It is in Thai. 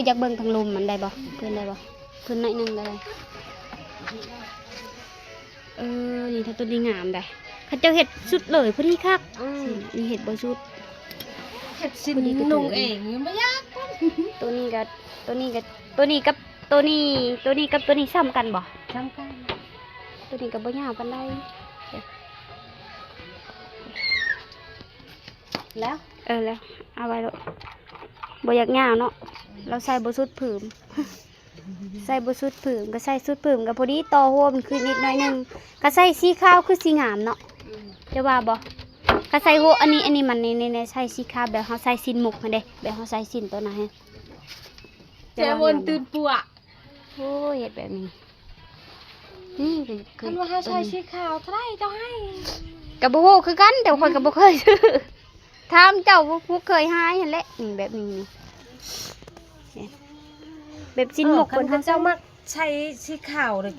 อยากเบิ่งทางลมมันได้บ่ขึ้นได้บ่ขึ้นหน่อยนึงได้นี่ถ้าตัวนี้งามได้เขาเจ้าเฮ็ดสุดเลยพอดีคักนี่เฮ็ดบ่สุดเฮ็ดสินุ่งเองบ่ยากตัวนี้กับตัวนี้กับตัวนี้กับตัวนี้ซ้ำกันบ่ซ้ำกันตัวนี้กับบ่ยาวปานใดแล้วแล้วเอาไว้แล้วบ่อยากยาวเนาะเราใส่บ่สุดผืมใส่บ่สุดผืมก็ใส่สุดผืมก็พอดีต่อหัวมันขึ้นนิดหน่อยนึงก็ใส่สีขาวคือสีงามเนาะจะว่าบ่ก็ใส่หัวอันนี้มันนี่ใส่สีขาวแบบเฮาใส่สินหมกหั่นเด้แบบเฮาใส่สินตัวนั้นฮะแจวนตื่นปัวโอ้ยเฮ็ดแบบนี้นี่คือคันว่าเฮาใส่สีขาวเท่าไหร่เจ้าให้ก็บ่ฮู้คือกันแต่ข่อยก็บ่เคยซื้อถามเจ้าผู้เคยหายหั่นแหละนี่แบบนี้นี่แบบสินหมกคนเจ้ามักใช้สีขาวเลย